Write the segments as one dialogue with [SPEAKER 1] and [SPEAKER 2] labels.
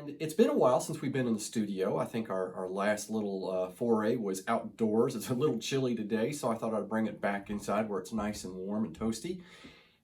[SPEAKER 1] And it's been a while since we've been in the studio. I think our last little foray was outdoors. It's a little chilly today, so I thought I'd bring it back inside where it's nice and warm and toasty.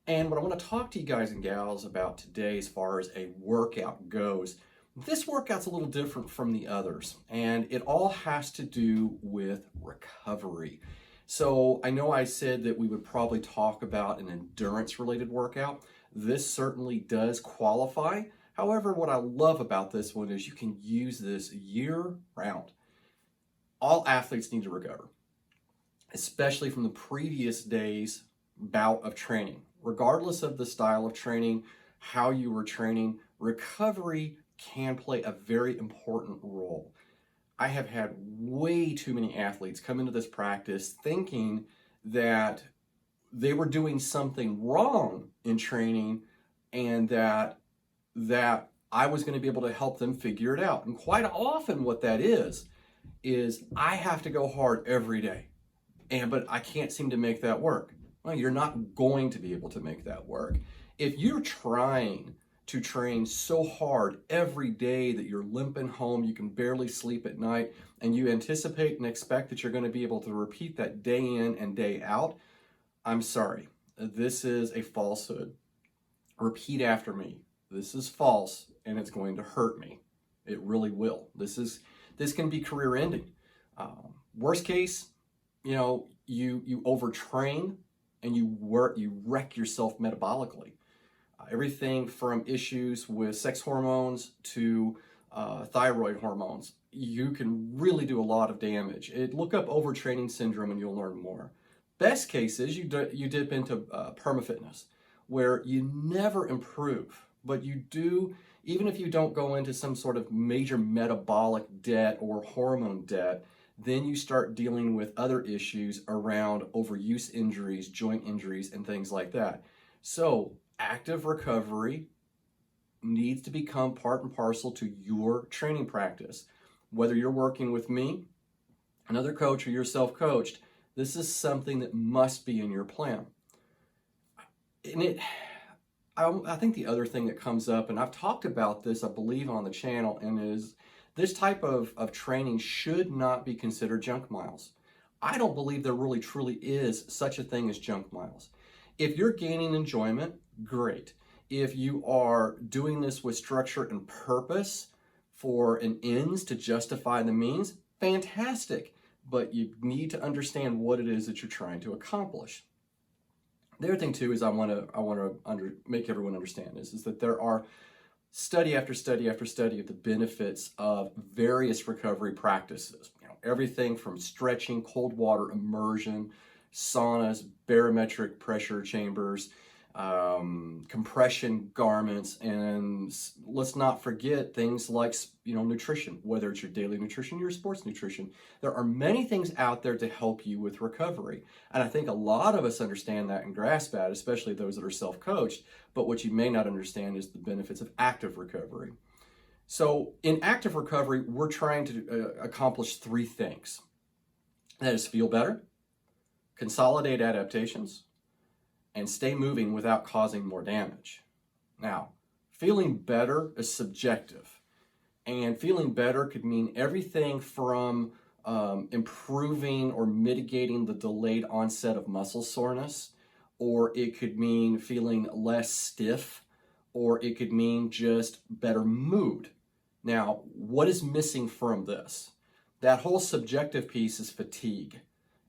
[SPEAKER 1] And what I want to talk to you guys and gals about today as far as a workout goes, this workout's a little different from the others, and it all has to do with recovery. So I know I said that we would probably talk about an endurance-related workout. This certainly does qualify. However, what I love about this one is you can use this year-round. All athletes need to recover, especially from the previous day's bout of training. Regardless of the style of training, how you were training, recovery can play a very important role. I have had way too many athletes come into this practice thinking that they were doing something wrong in training and that I was going to be able to help them figure it out. And quite often what that is I have to go hard every day, but I can't seem to make that work. Well, you're not going to be able to make that work. If you're trying to train so hard every day that you're limping home, you can barely sleep at night, and you anticipate and expect that you're going to be able to repeat that day in and day out, I'm sorry. This is a falsehood. Repeat after me. This is false, and it's going to hurt me. It really will. This can be career ending. Worst case, you overtrain and you wreck yourself metabolically. Everything from issues with sex hormones to thyroid hormones. You can really do a lot of damage. Look up overtraining syndrome and you'll learn more. Best case is you dip into permafitness, where you never improve, but you do, even if you don't go into some sort of major metabolic debt or hormone debt, then you start dealing with other issues around overuse injuries, joint injuries, and things like that. So active recovery needs to become part and parcel to your training practice. Whether you're working with me, another coach, or you're self-coached, this is something that must be in your plan. And I think the other thing that comes up, and I've talked about this, I believe, on the channel, and is this type of training should not be considered junk miles. I don't believe there really truly is such a thing as junk miles. If you're gaining enjoyment, great. If you are doing this with structure and purpose for an ends to justify the means, fantastic. But you need to understand what it is that you're trying to accomplish. The other thing too is I want to make everyone understand is that there are study after study after study of the benefits of various recovery practices. Everything from stretching, cold water immersion, saunas, barometric pressure chambers, compression garments, and let's not forget things like nutrition, whether it's your daily nutrition, your sports nutrition. There are many things out there to help you with recovery, and I think a lot of us understand that and grasp that, especially those that are self-coached. But what you may not understand is the benefits of active recovery. So in active recovery, we're trying to accomplish three things. That is, feel better, consolidate adaptations, and stay moving without causing more damage. Now, feeling better is subjective, and feeling better could mean everything from improving or mitigating the delayed onset of muscle soreness, or it could mean feeling less stiff, or it could mean just better mood. Now, what is missing from this? That whole subjective piece is fatigue.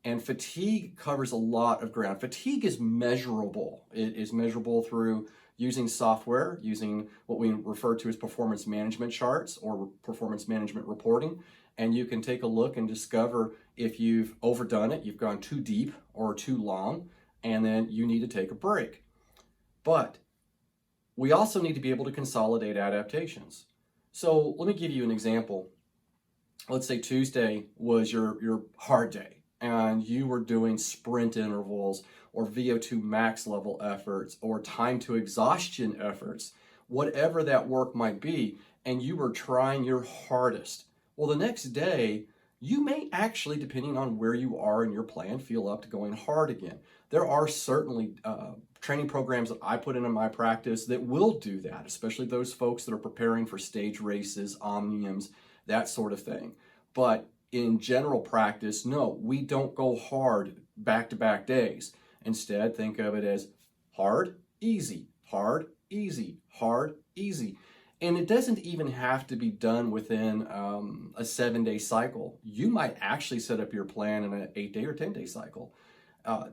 [SPEAKER 1] And fatigue covers a lot of ground. Fatigue is measurable. It is measurable through using software, using what we refer to as performance management charts or performance management reporting. And you can take a look and discover if you've overdone it, you've gone too deep or too long, and then you need to take a break. But we also need to be able to consolidate adaptations. So let me give you an example. Let's say Tuesday was your hard day, and you were doing sprint intervals or VO2 max level efforts or time to exhaustion efforts, whatever that work might be, and you were trying your hardest. Well, the next day, you may actually, depending on where you are in your plan, feel up to going hard again. There are certainly training programs that I put into my practice that will do that, especially those folks that are preparing for stage races, omniums, that sort of thing. But in general practice, no, we don't go hard back-to-back days. Instead, think of it as hard, easy, hard, easy, hard, easy. And it doesn't even have to be done within a 7-day cycle. You might actually set up your plan in an 8-day or 10-day cycle.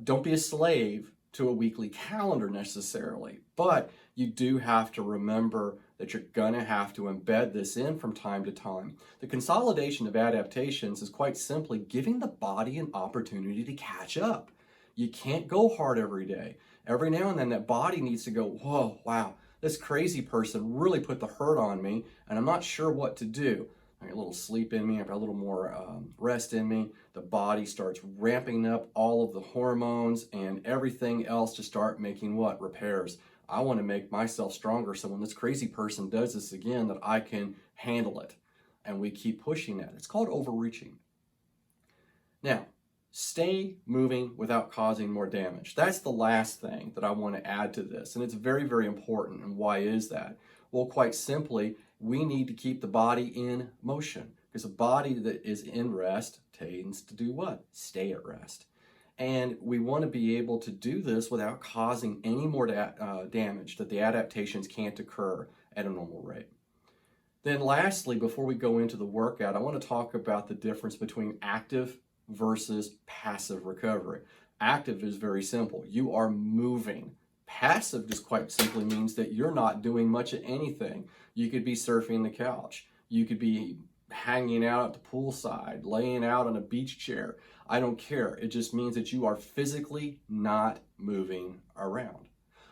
[SPEAKER 1] Don't be a slave to a weekly calendar necessarily, but you do have to remember that you're gonna have to embed this in from time to time. The consolidation of adaptations is quite simply giving the body an opportunity to catch up. You can't go hard every day. Every now and then that body needs to go, whoa, wow, this crazy person really put the hurt on me and I'm not sure what to do. I got a little sleep in me, I've got a little more rest in me. The body starts ramping up all of the hormones and everything else to start making what? Repairs. I want to make myself stronger so when this crazy person does this again that I can handle it. And we keep pushing that. It's called overreaching. Now, stay moving without causing more damage. That's the last thing that I want to add to this. And it's very, very important. And why is that? Well, quite simply, we need to keep the body in motion because a body that is in rest tends to do what? Stay at rest. And we want to be able to do this without causing any more damage, that the adaptations can't occur at a normal rate. Then lastly, before we go into the workout, I want to talk about the difference between active versus passive recovery. Active is very simple. You are moving. Passive just quite simply means that you're not doing much of anything. You could be surfing the couch. You could be hanging out at the poolside, laying out on a beach chair. I don't care. It just means that you are physically not moving around.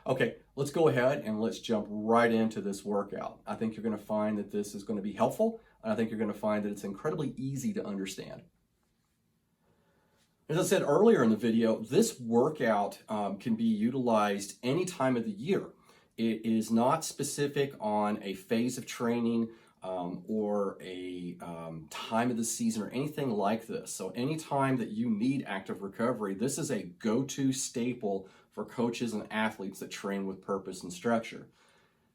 [SPEAKER 1] Okay, let's go ahead and let's jump right into this workout. I think you're going to find that this is going to be helpful, and I think you're going to find that it's incredibly easy to understand. As I said earlier in the video, this workout can be utilized any time of the year. It is not specific on a phase of training or a time of the season or anything like this. So anytime that you need active recovery, this is a go-to staple for coaches and athletes that train with purpose and structure.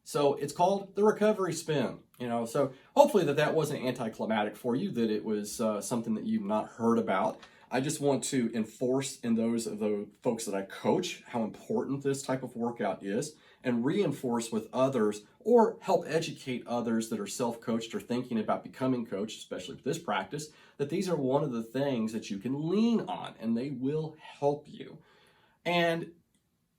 [SPEAKER 1] So it's called the recovery spin, so hopefully that wasn't anticlimactic for you, that it was something that you've not heard about. I just want to enforce in those of the folks that I coach how important this type of workout is and reinforce with others or help educate others that are self-coached or thinking about becoming coached, especially with this practice, that these are one of the things that you can lean on and they will help you. And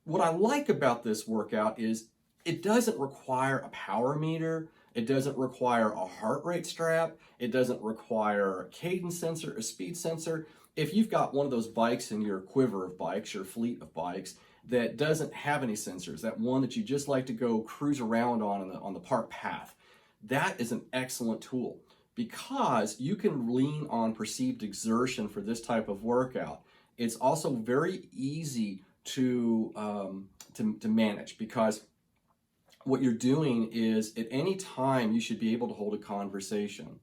[SPEAKER 1] what I like about this workout is it doesn't require a power meter. It doesn't require a heart rate strap. It doesn't require a cadence sensor, a speed sensor. If you've got one of those bikes in your quiver of bikes, your fleet of bikes, that doesn't have any sensors, that one that you just like to go cruise around on the park path, that is an excellent tool because you can lean on perceived exertion for this type of workout. It's also very easy to manage because what you're doing is at any time you should be able to hold a conversation.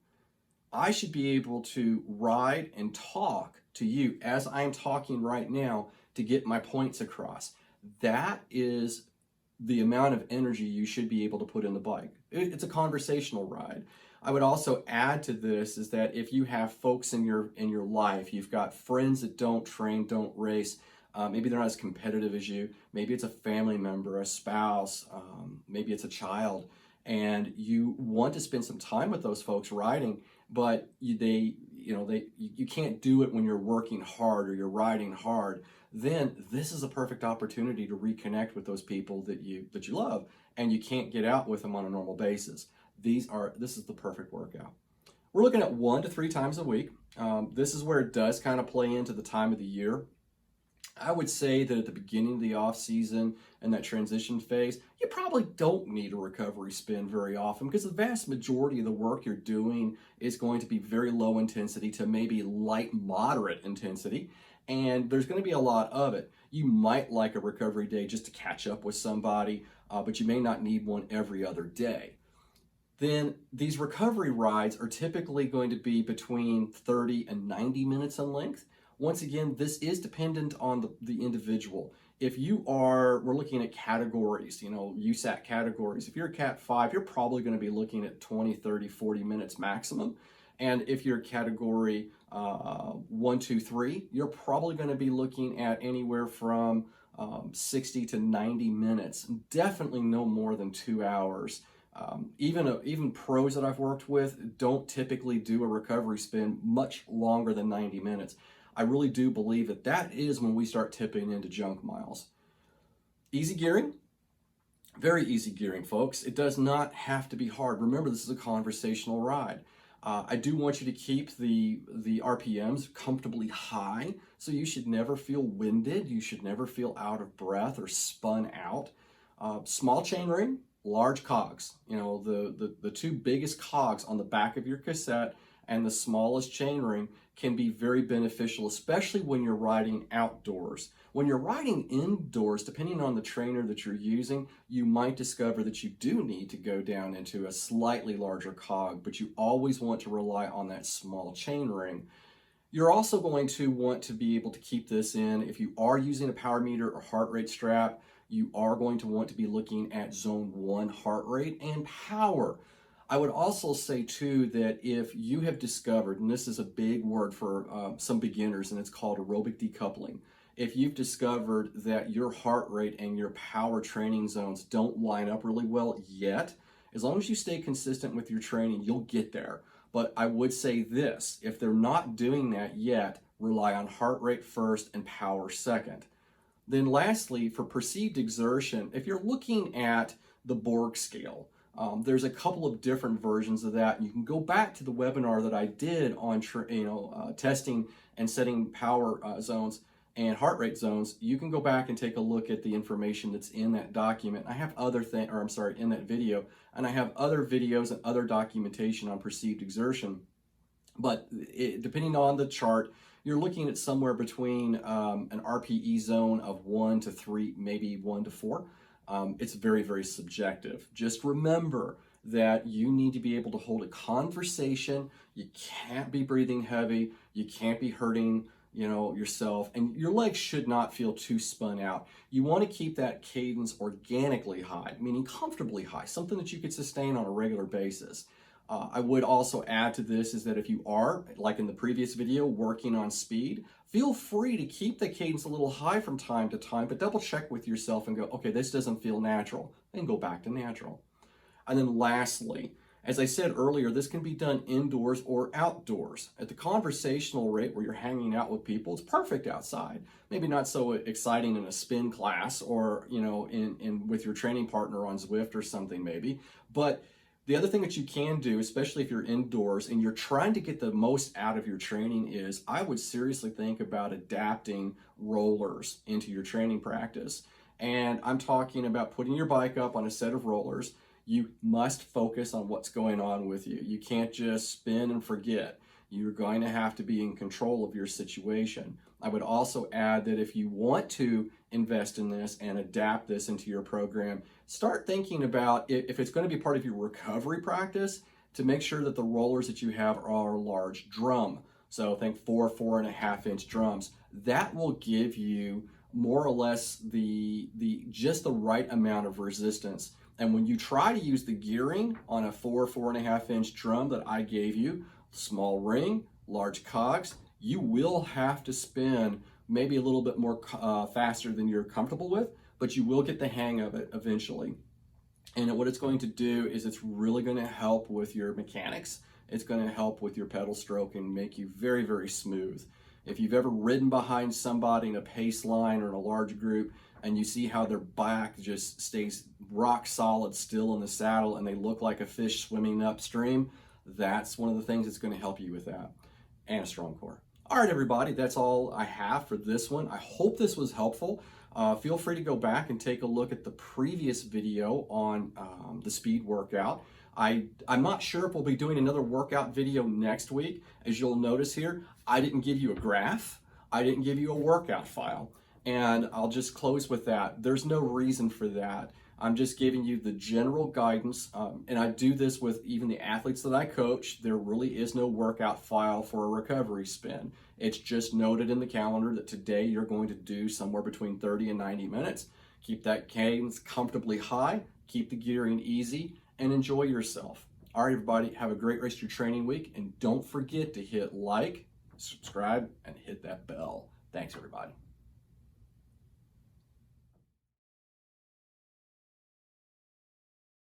[SPEAKER 1] I should be able to ride and talk to you as I'm talking right now to get my points across. That is the amount of energy you should be able to put in the bike. It's a conversational ride. I would also add to this is that if you have folks in your life, you've got friends that don't train, don't race, maybe they're not as competitive as you, maybe it's a family member, a spouse, maybe it's a child, and you want to spend some time with those folks riding, but you can't do it when you're working hard or you're riding hard, then this is a perfect opportunity to reconnect with those people that you love and you can't get out with them on a normal basis. This is the perfect workout. We're looking at 1 to 3 times a week. This is where it does kind of play into the time of the year. I would say that at the beginning of the off season and that transition phase, you probably don't need a recovery spin very often because the vast majority of the work you're doing is going to be very low intensity to maybe light moderate intensity, and there's going to be a lot of it. You might like a recovery day just to catch up with somebody, but you may not need one every other day. Then these recovery rides are typically going to be between 30 and 90 minutes in length. Once again, this is dependent on the individual. If we're looking at categories, USAT categories. If you're a Cat 5, you're probably going to be looking at 20, 30, 40 minutes maximum. And if you're category 1, 2, 3, you're probably going to be looking at anywhere from 60 to 90 minutes. Definitely no more than 2 hours. Even pros that I've worked with don't typically do a recovery spin much longer than 90 minutes. I really do believe that is when we start tipping into junk miles. Easy gearing, very easy gearing, folks. It does not have to be hard. Remember, this is a conversational ride. I do want you to keep the RPMs comfortably high, so you should never feel winded. You should never feel out of breath or spun out. Small chainring, large cogs. The two biggest cogs on the back of your cassette and the smallest chainring can be very beneficial, especially when you're riding outdoors. When you're riding indoors, depending on the trainer that you're using, you might discover that you do need to go down into a slightly larger cog, but you always want to rely on that small chainring. You're also going to want to be able to keep this in. If you are using a power meter or heart rate strap, you are going to want to be looking at zone 1 heart rate and power. I would also say too that if you have discovered, and this is a big word for some beginners, and it's called aerobic decoupling. If you've discovered that your heart rate and your power training zones don't line up really well yet, as long as you stay consistent with your training, you'll get there. But I would say this, if they're not doing that yet, rely on heart rate first and power second. Then lastly, for perceived exertion, if you're looking at the Borg scale, there's a couple of different versions of that. You can go back to the webinar that I did on testing and setting power zones and heart rate zones. You can go back and take a look at the information that's in that document. I have in that video, and I have other videos and other documentation on perceived exertion. But depending on the chart, you're looking at somewhere between an RPE zone of 1 to 3, maybe 1 to 4. It's very, very subjective. Just remember that you need to be able to hold a conversation. You can't be breathing heavy. You can't be hurting, yourself, and your legs should not feel too spun out. You want to keep that cadence organically high, meaning comfortably high, something that you could sustain on a regular basis. I would also add to this is that if you are, like in the previous video, working on speed, feel free to keep the cadence a little high from time to time, but double check with yourself and go, okay, this doesn't feel natural, then go back to natural. And then lastly, as I said earlier, this can be done indoors or outdoors. At the conversational rate where you're hanging out with people, it's perfect outside. Maybe not so exciting in a spin class or, in with your training partner on Zwift or something maybe, but the other thing that you can do, especially if you're indoors and you're trying to get the most out of your training, is I would seriously think about adapting rollers into your training practice. And I'm talking about putting your bike up on a set of rollers. You must focus on what's going on with you. You can't just spin and forget. You're going to have to be in control of your situation. I would also add that if you want to invest in this and adapt this into your program, start thinking about if it's going to be part of your recovery practice, to make sure that the rollers that you have are a large drum. So think 4.5 inch drums. That will give you more or less just the right amount of resistance. And when you try to use the gearing on a 4.5 inch drum that I gave you, small ring, large cogs, you will have to spin maybe a little bit more faster than you're comfortable with, but you will get the hang of it eventually. And what it's going to do is it's really going to help with your mechanics. It's going to help with your pedal stroke and make you very, very smooth. If you've ever ridden behind somebody in a pace line or in a large group and you see how their back just stays rock solid still in the saddle and they look like a fish swimming upstream, that's one of the things that's going to help you with that, and a strong core. All right, everybody, that's all I have for this one. I hope this was helpful. Feel free to go back and take a look at the previous video on the speed workout. I'm not sure if we'll be doing another workout video next week. As you'll notice here, I didn't give you a graph. I didn't give you a workout file. And I'll just close with that. There's no reason for that. I'm just giving you the general guidance, and I do this with even the athletes that I coach. There really is no workout file for a recovery spin. It's just noted in the calendar that today you're going to do somewhere between 30 and 90 minutes. Keep that cadence comfortably high, keep the gearing easy, and enjoy yourself. All right, everybody, have a great rest of your training week, and don't forget to hit like, subscribe, and hit that bell. Thanks, everybody.